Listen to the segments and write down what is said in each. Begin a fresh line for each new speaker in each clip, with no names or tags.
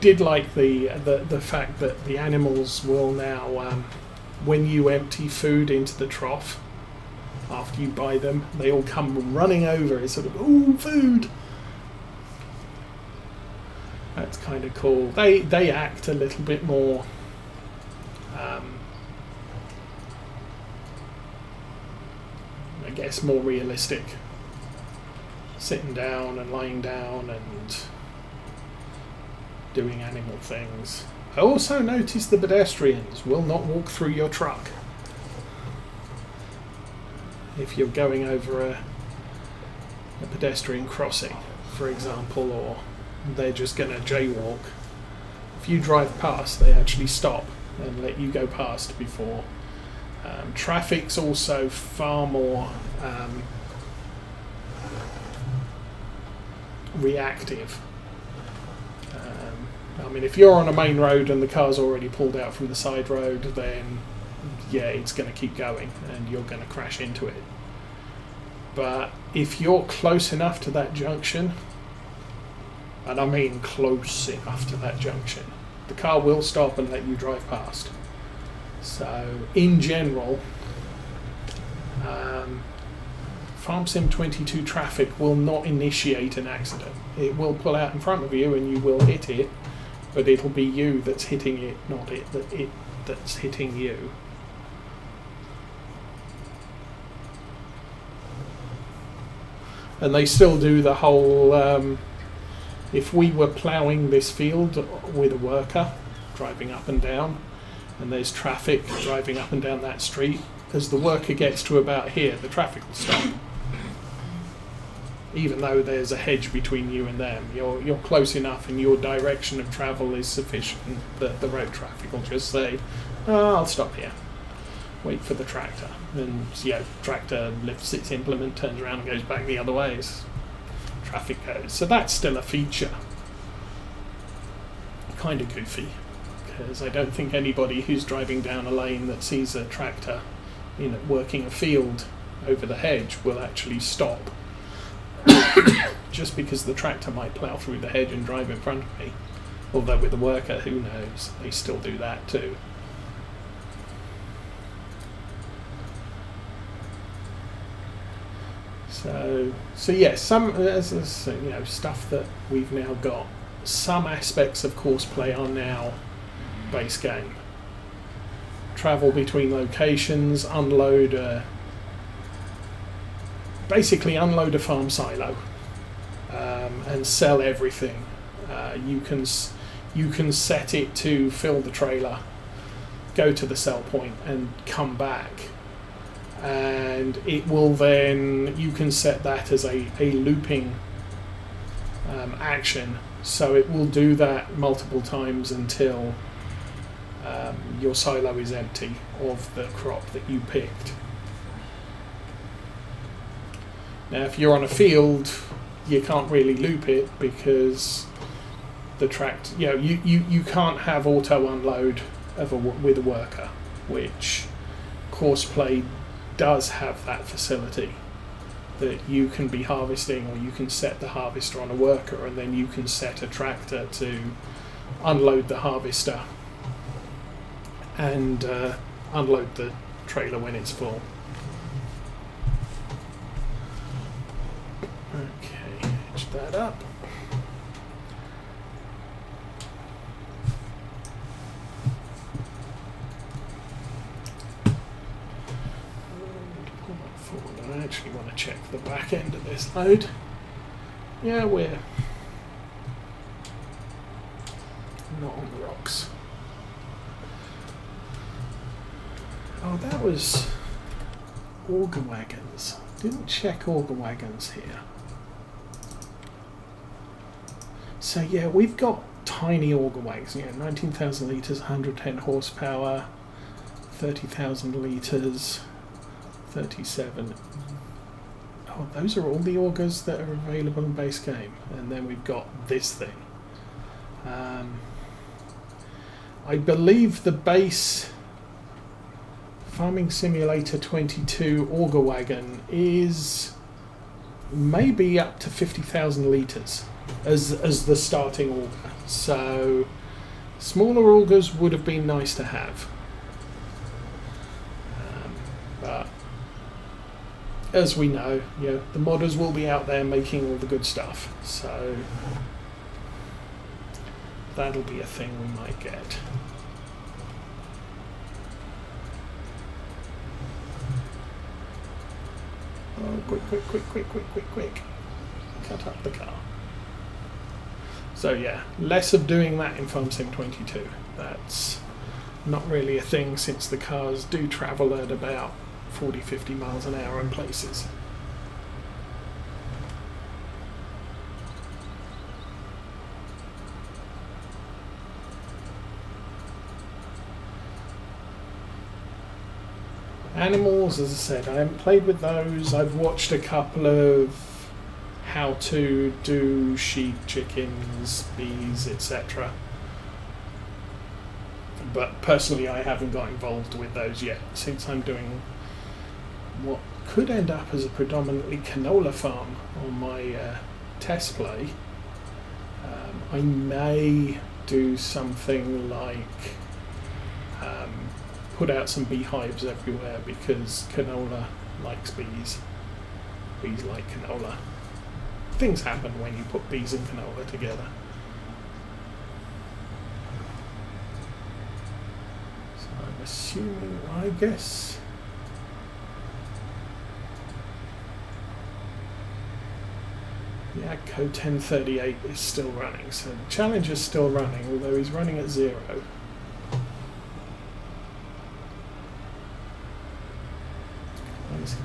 did like the fact that the animals will now, when you empty food into the trough after you buy them, they all come running over. It's sort of, ooh, food. That's kind of cool. They act a little bit more I guess more realistic, sitting down and lying down and doing animal things. I also noticed the pedestrians will not walk through your truck if you're going over a pedestrian crossing, for example, or they're just going to jaywalk. If you drive past, they actually stop and let you go past before. Traffic's also far more reactive. I mean, if you're on a main road and the car's already pulled out from the side road, then yeah, it's going to keep going and you're going to crash into it. But if you're close enough to that junction, and I mean close enough to that junction, the car will stop and let you drive past. So in general, Farm Sim 22 traffic will not initiate an accident. It will pull out in front of you and you will hit it, but it'll be you that's hitting it, not it that's hitting you. And they still do the whole, if we were ploughing this field with a worker driving up and down, and there's traffic driving up and down that street, as the worker gets to about here, the traffic will stop. Even though there's a hedge between you and them, you're close enough and your direction of travel is sufficient that the road traffic will just say, oh, I'll stop here. Wait for the tractor. And tractor lifts its implement, turns around and goes back the other way as traffic goes. So that's still a feature. Kind of goofy, because I don't think anybody who's driving down a lane that sees a tractor working a field over the hedge will actually stop. Just because the tractor might plough through the hedge and drive in front of me. Although with the worker, who knows, they still do that too. So yes, some stuff that we've now got. Some aspects of courseplay are now base game. Travel between locations, basically unload a farm silo, and sell everything. You can set it to fill the trailer, go to the sell point, and come back. And it will then, you can set that as a looping action, so it will do that multiple times until your silo is empty of the crop that you picked. Now if you're on a field, you can't really loop it because the tractor, you can't have auto unload with a worker, which courseplay does have that facility, that you can be harvesting, or you can set the harvester on a worker and then you can set a tractor to unload the harvester and unload the trailer when it's full. Okay, edge that up. I actually want to check the back end of this load. Yeah, we're not on the rocks. Oh, that was auger wagons. Didn't check auger wagons here. So yeah, we've got tiny auger wagons. 19,000 litres, 110 horsepower, 30,000 litres. 37. Oh, those are all the augers that are available in base game. And then we've got this thing. I believe the base Farming Simulator 22 auger wagon is maybe up to 50,000 litres. as the starting auger. So smaller augers would have been nice to have, but as we know, the modders will be out there making all the good stuff, so that'll be a thing we might get. Oh, quick. Cut up the car. So yeah, less of doing that in Farm Sim 22. That's not really a thing, since the cars do travel at about 40-50 miles an hour in places. Animals, as I said, I haven't played with those. I've watched a couple of how to do sheep, chickens, bees, etc. But personally I haven't got involved with those yet, since I'm doing what could end up as a predominantly canola farm on my test play. I may do something like put out some beehives everywhere, because canola likes bees. Bees like canola. Things happen when you put bees and canola together. So I'm assuming, I guess, yeah, code 1038 is still running, so the challenge is still running, although he's running at 0.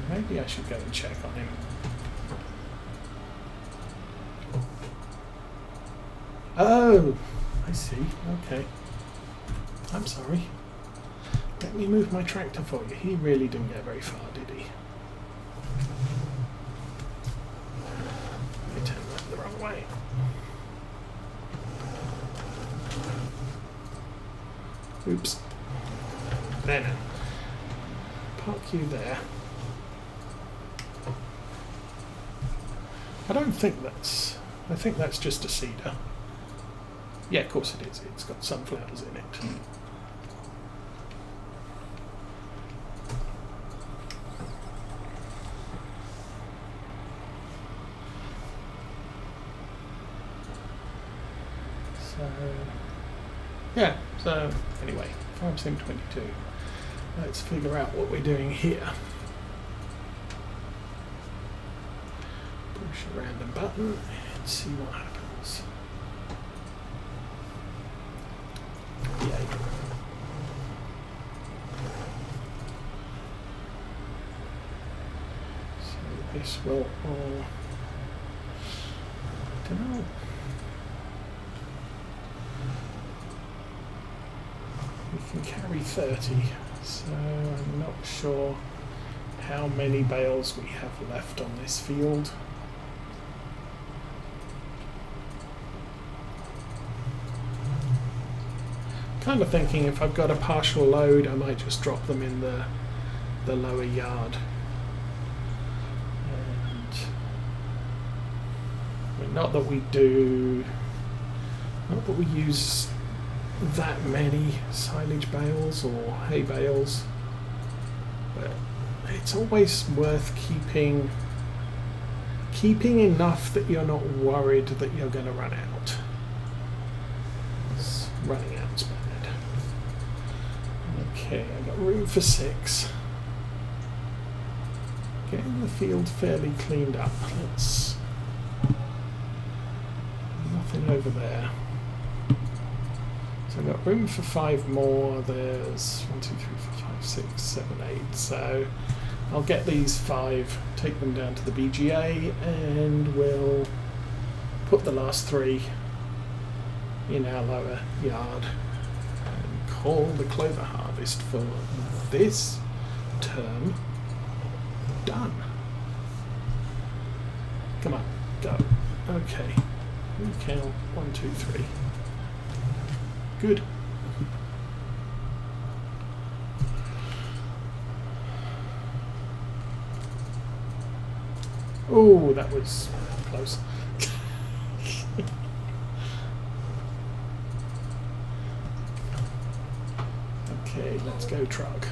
Maybe I should go and check on him. Oh, I see. Okay. I'm sorry. Let me move my tractor for you. He really didn't get very far, did he? Let me turn that the wrong way. Oops. There now. Park you there. I think that's just a cedar. Yeah, of course it is. It's got sunflowers in it. So anyway, Farm Sim 22. Let's figure out what we're doing here. Push a random button and see what happens. Yay. So this will all, I don't know. We can carry 30, so I'm not sure how many bales we have left on this field. Kind of thinking if I've got a partial load, I might just drop them in the lower yard. And not that we use that many silage bales or hay bales, but it's always worth keeping enough that you're not worried that you're going to run out. Running out's bad. Okay, I've got room for 6. Getting the field fairly cleaned up. Nothing over there. So I've got room for 5 more. There's 1, 2, 3, 4, 5, 6, 7, 8. So I'll get these 5, take them down to the BGA, and we'll put the last 3 in our lower yard and call the clover harvest for this term done. Come on, go. Okay, we count 1, 2, 3. Good. Oh, that was close. Okay, let's go truck.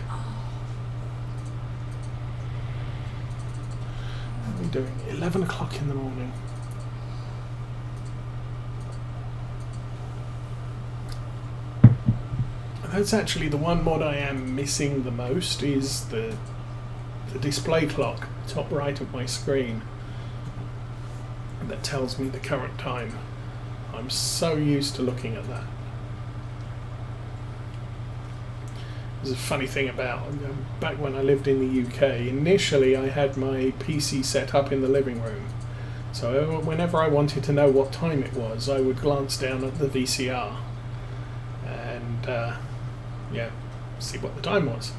How are we doing? 11 o'clock in the morning. That's actually the one mod I am missing the most, is the display clock top right of my screen that tells me the current time. I'm so used to looking at that. There's a funny thing about back when I lived in the UK, initially I had my PC set up in the living room, so whenever I wanted to know what time it was, I would glance down at the VCR and yeah, see what the time was.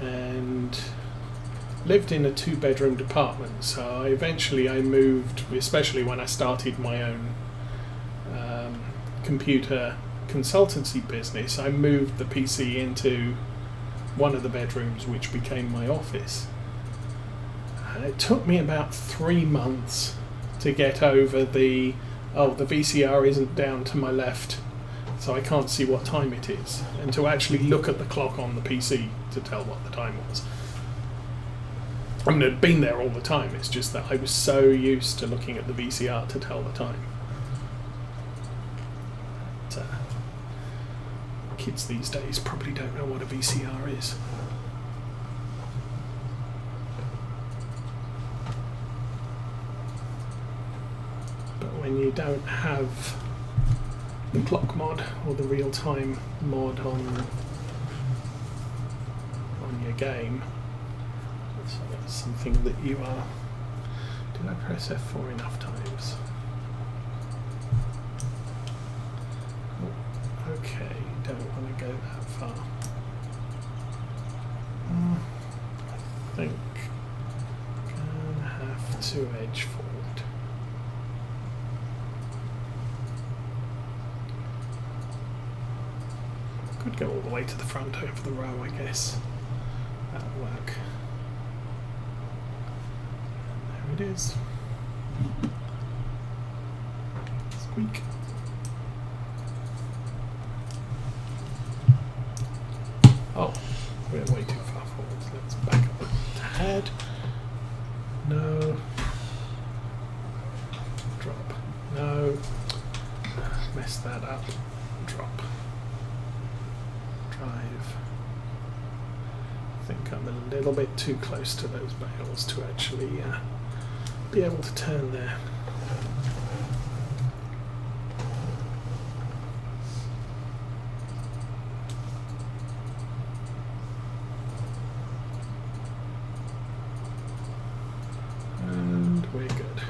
And lived in a 2-bedroom apartment, so eventually I moved, especially when I started my own computer consultancy business, I moved the PC into one of the bedrooms, which became my office. And it took me about 3 months to get over the VCR isn't down to my left, so I can't see what time it is, and to actually look at the clock on the PC to tell what the time was. I mean, it'd been there all the time, it's just that I was so used to looking at the VCR to tell the time. But, kids these days probably don't know what a VCR is. But when you don't have the clock mod or the real-time mod on your game, so that's something that you are... Did I press F4 enough times? Oh, okay, don't want to go that far. I think I'm gonna have to edge forward. Could go all the way to the front over the row, I guess. That'll work. And there it is. Squeak. Oh, we're way too far forward. Let's back up ahead. No. Drop. No. Mess that up. Drop. Drive. I think I'm a little bit too close to those bales to actually be able to turn there. And we're good.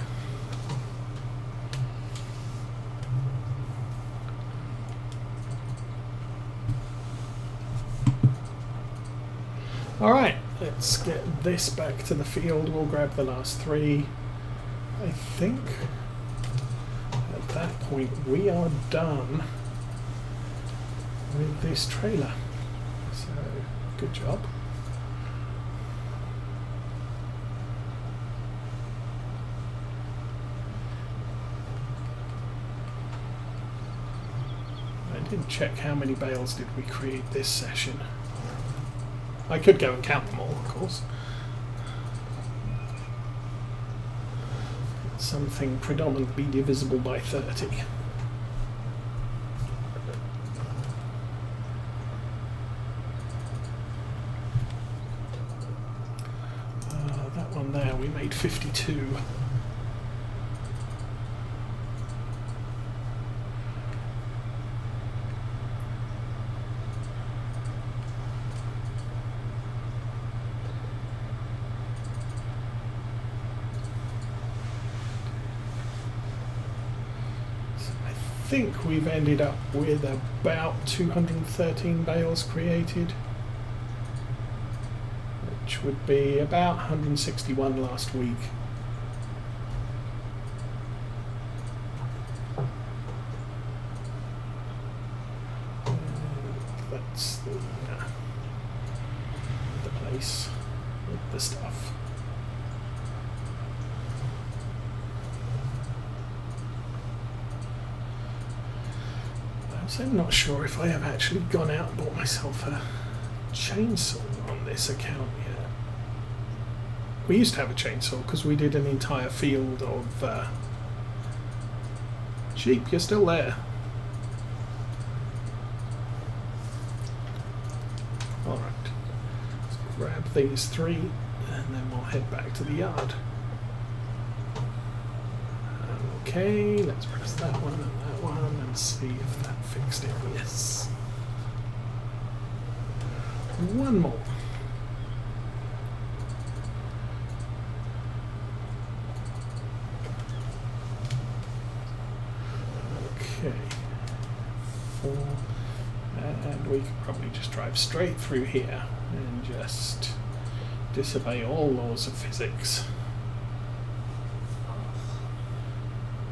Alright, let's get this back to the field. We'll grab the last 3. I think at that point we are done with this trailer. So, good job. I didn't check how many bales did we create this session. I could go and count them all, of course. Something predominantly divisible by 30. That one there, we made 52. I think we've ended up with about 213 bales created, which would be about 161 last week. And that's the place with the stuff. So I'm not sure if I have actually gone out and bought myself a chainsaw on this account yet. We used to have a chainsaw because we did an entire field of sheep. You're still there. Alright, let's grab these 3 and then we'll head back to the yard. Okay, let's press that one and that one and see if that fixed it. Yes. One more. Okay. 4. And we could probably just drive straight through here and just disobey all laws of physics.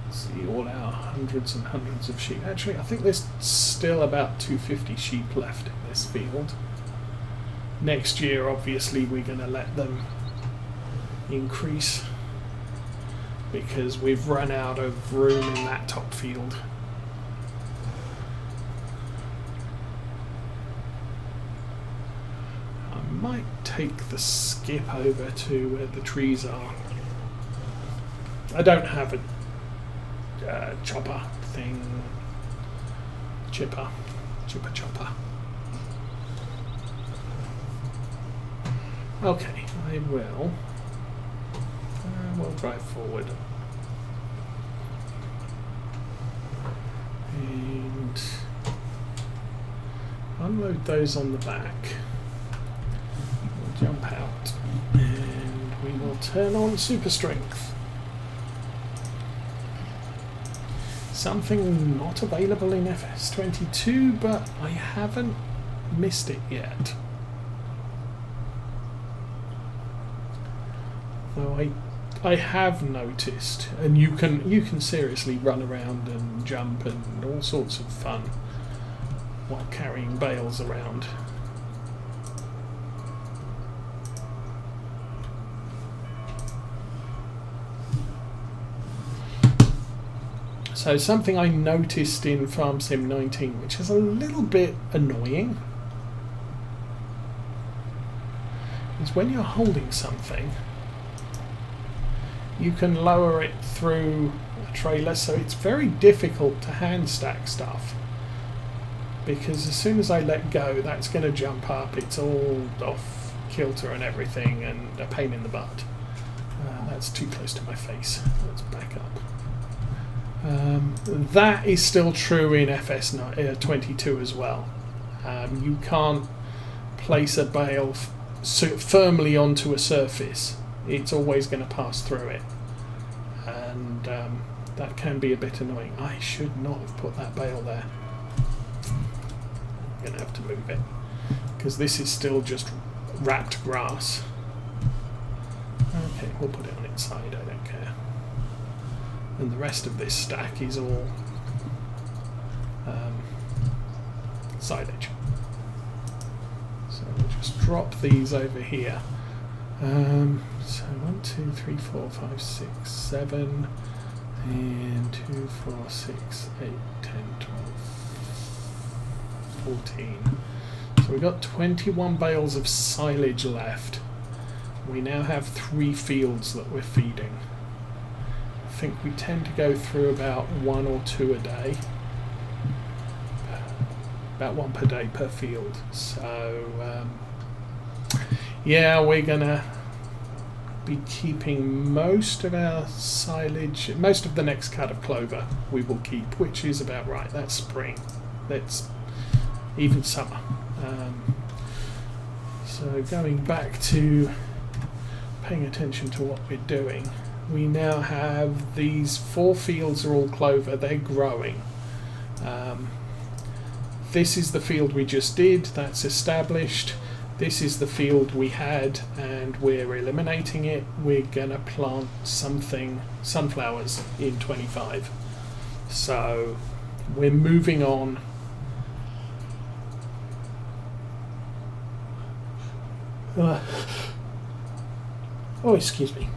See all our hundreds and hundreds of sheep. Actually, I think there's still about 250 sheep left in this field. Next year, obviously, we're going to let them increase because we've run out of room in that top field. I might take the skip over to where the trees are. I don't have a chopper thing. Chipper chopper. Okay, I will. We'll drive forward. And unload those on the back. We'll jump out. And we will turn on super strength. Something not available in FS22, but I haven't missed it yet. Though I have noticed, and you can seriously run around and jump and all sorts of fun while carrying bales around. So something I noticed in FS19, which is a little bit annoying, is when you're holding something, you can lower it through a trailer, so it's very difficult to hand stack stuff. Because as soon as I let go, that's going to jump up, it's all off kilter and everything, and a pain in the butt. That's too close to my face. Let's back up. That is still true in FS22 as well. You can't place a bale firmly onto a surface. It's always going to pass through it, and that can be a bit annoying. I should not have put that bale there. I'm going to have to move it because this is still just wrapped grass. Okay, we'll put it on its side, I don't care. And the rest of this stack is all silage. So we'll just drop these over here. So 1, 2, 3, 4, 5, 6, 7, and 2, 4, 6, 8, 10, 12, 14. So we've got 21 bales of silage left. We now have 3 fields that we're feeding. I think we tend to go through about 1 or 2 a day. About 1 per day per field. So yeah, we're gonna be keeping most of our silage, most of the next cut of clover we will keep, which is about right. That's spring. That's even summer. So going back to paying attention to what we're doing, we now have these 4 fields are all clover. They're growing. This is the field we just did. That's established. This is the field we had, and we're eliminating it. We're going to plant sunflowers in 25. So we're moving on. Oh, excuse me.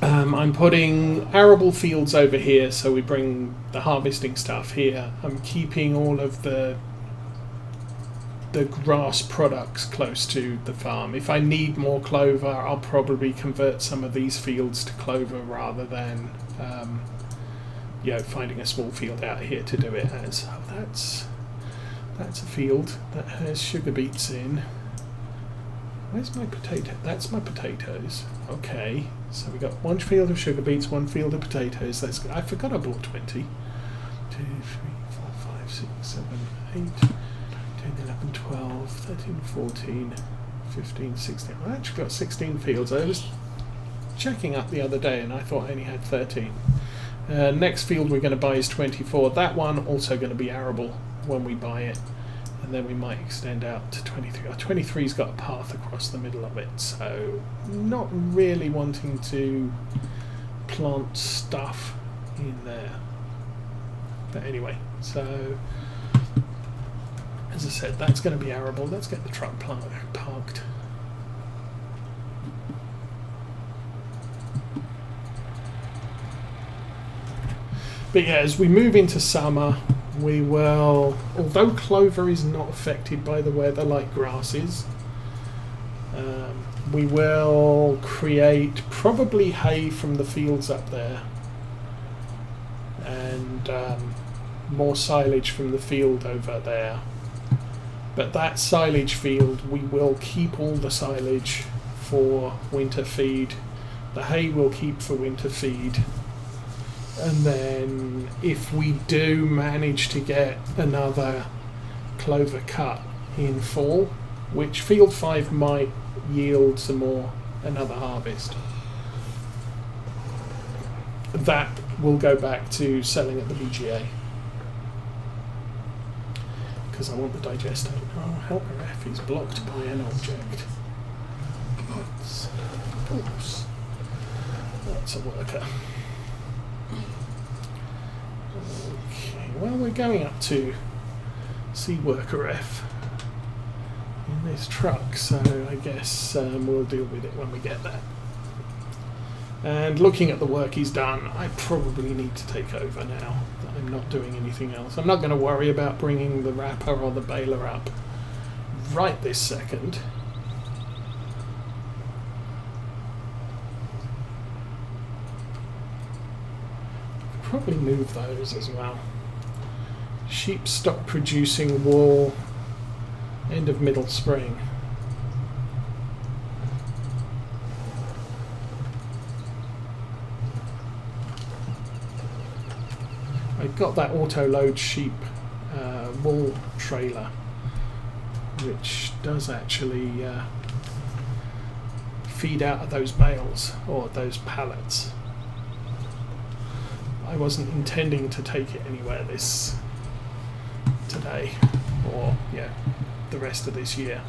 I'm putting arable fields over here, so we bring the harvesting stuff here. I'm keeping all of the grass products close to the farm. If I need more clover, I'll probably convert some of these fields to clover rather than finding a small field out here to do it as. Oh, that's a field that has sugar beets in. Where's my potato? That's my potatoes. Okay, so we got one field of sugar beets, one field of potatoes. That's I forgot I bought 20. 2, 3, 4, 5, 6, 7, 8, 10, 11, 12, 13, 14, 15, 16. I actually got 16 fields. I was checking up the other day and I thought I only had 13. Next field we're going to buy is 24. That one also going to be arable when we buy it. And then we might extend out to 23. 23's got a path across the middle of it, so not really wanting to plant stuff in there. But anyway, so as I said, that's going to be arable. Let's get the truck parked. But yeah, as we move into summer, we will, although clover is not affected by the weather like grass is, we will create probably hay from the fields up there and more silage from the field over there. But that silage field, we will keep all the silage for winter feed. The hay we'll keep for winter feed. And then if we do manage to get another clover cut in fall, which field 5 might yield some more, another harvest, that will go back to selling at the BGA. Because I want the digester. Oh, helper F is blocked by an object. That's a worker. Well, we're going up to see worker F in this truck, so I guess we'll deal with it when we get there. And looking at the work he's done, I probably need to take over now that I'm not doing anything else. I'm not going to worry about bringing the wrapper or the baler up right this second. Probably move those as well. Sheep stop producing wool end of middle spring. I've got that auto load sheep wool trailer, which does actually feed out of those bales or those pallets. I wasn't intending to take it anywhere today or the rest of this year.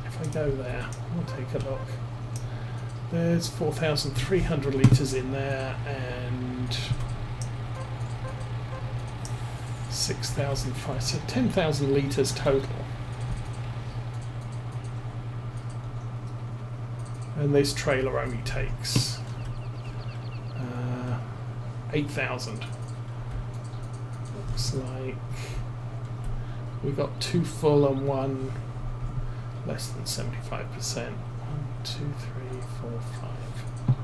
If I go there, we'll take a look. There's 4,300 litres in there and 6,500, so 10,000 litres total. And this trailer only takes 8,000. Looks like we got 2 full and 1 less than 75%. 1, 2, 3, 4, 5.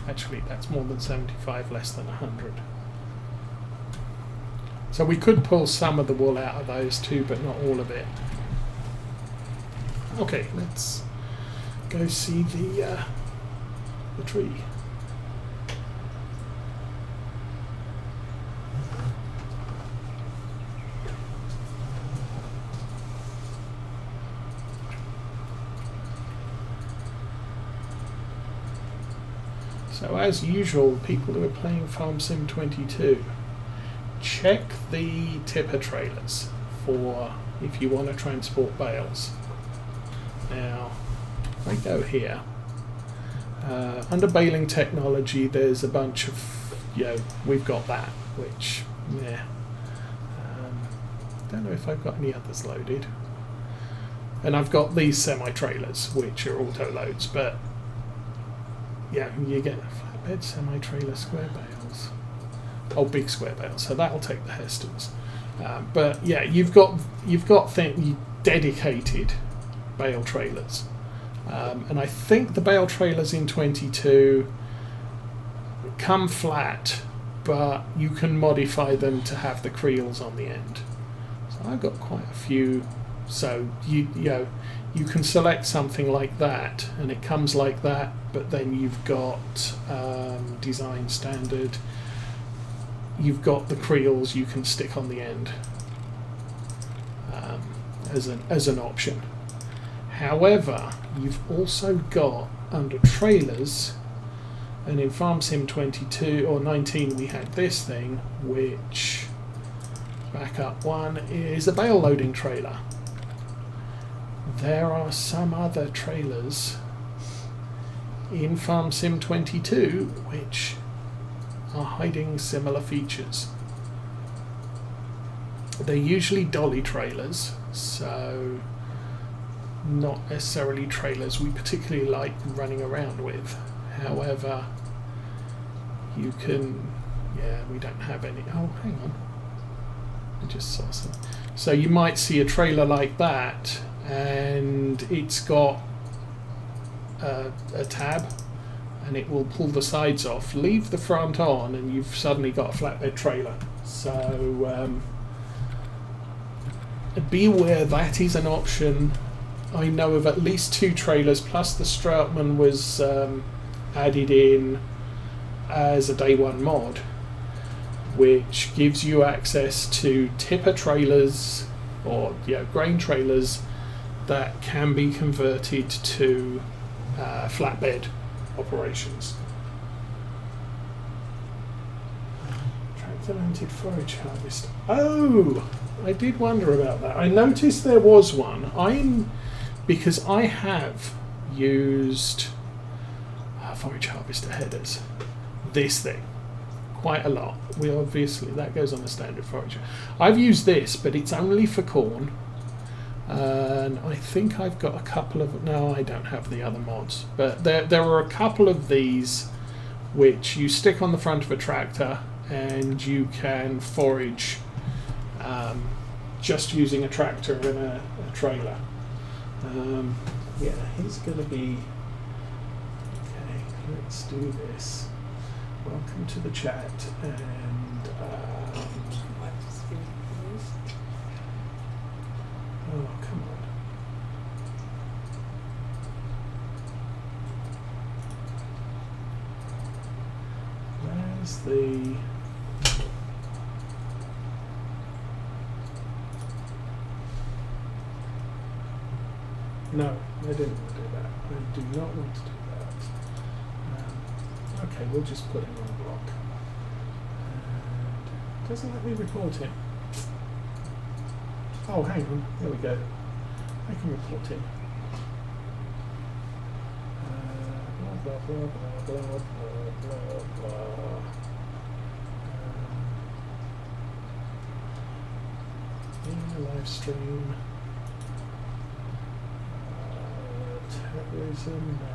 Actually, that's more than 75, less than 100. So we could pull some of the wool out of those too, but not all of it. Okay, let's go see the tree. So as usual, people who are playing Farm Sim 22, check the tipper trailers for if you want to transport bales. Now, if I go here, under baling technology, there's a bunch of, we've got that, which, don't know if I've got any others loaded. And I've got these semi-trailers, which are auto loads, but yeah, you get flatbed, semi-trailer, square bales. Oh, big square bales. So that'll take the Hestons. But yeah, you've got dedicated bale trailers, and I think the bale trailers in 22 come flat, but you can modify them to have the creels on the end. So I've got quite a few. So you can select something like that, and it comes like that. But then you've got design standard. You've got the creels you can stick on the end as an option. However, you've also got under trailers, and in Farm Sim 22 or 19 we had this thing, which back up one is a bale loading trailer. There are some other trailers in Farm Sim 22 which are hiding similar features. They're usually dolly trailers, so not necessarily trailers we particularly like running around with. However, you can, we don't have any. Oh, hang on. I just saw some. So you might see a trailer like that, and it's got a tab, and it will pull the sides off, leave the front on, and you've suddenly got a flatbed trailer. So be aware that is an option. I know of at least 2 trailers, plus the Stroutman was added in as a day one mod, which gives you access to tipper trailers or grain trailers that can be converted to flatbed operations. Tractor mounted forage harvest. Oh, I did wonder about that. I noticed there was one. Because I have used forage harvester headers, this thing, quite a lot. That goes on the standard forager. I've used this, but it's only for corn. And I think I've got a couple of. No, I don't have the other mods, but there are a couple of these which you stick on the front of a tractor and you can forage just using a tractor and a trailer. He's going to be. Okay, let's do this. Welcome to the chat, and oh, come on. Where's the... No, I didn't want to do that. I do not want to do that. Okay, we'll just put him on block. And doesn't let me report him. Oh, hang on. There we go. I can report him. Blah, blah, blah, blah, blah, blah, blah, blah. In the live stream. Terrorism, no.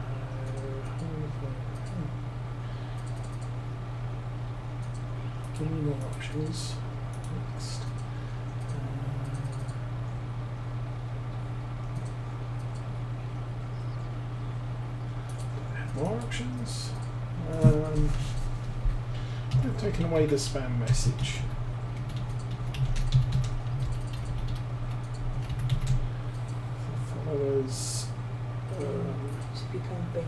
Give me more options. Next. More options. I've taken away the spam message. Followers.
Speak on Bales.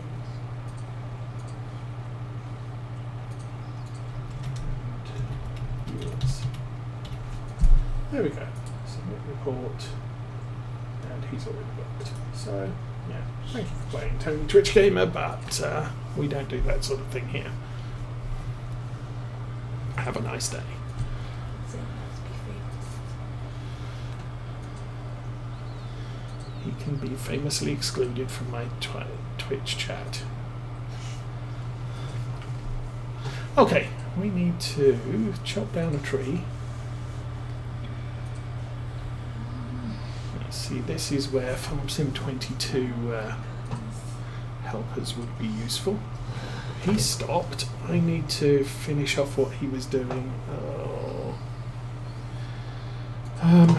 Yes. There we go. Submit report. And he's already booked. So, yeah. Thank you for playing Tony Twitch Gamer, but we don't do that sort of thing here. Have a nice day. He can be famously excluded from my Twitch chat. Okay, we need to chop down a tree. Let's see, this is where Farm Sim 22 helpers would be useful. He stopped. I need to finish off what he was doing. Oh.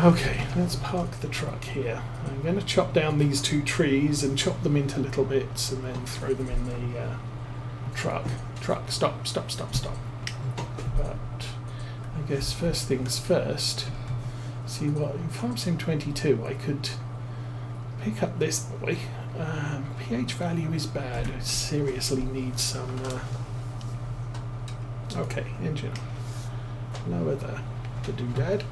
Okay, let's park the truck here. I'm going to chop down these 2 trees and chop them into little bits and then throw them in the truck. Truck, stop, stop, stop, stop. But I guess first things first, see what, in Farm Sim 22 I could pick up this boy. pH value is bad, it seriously needs some... okay, engine. Lower the doodad.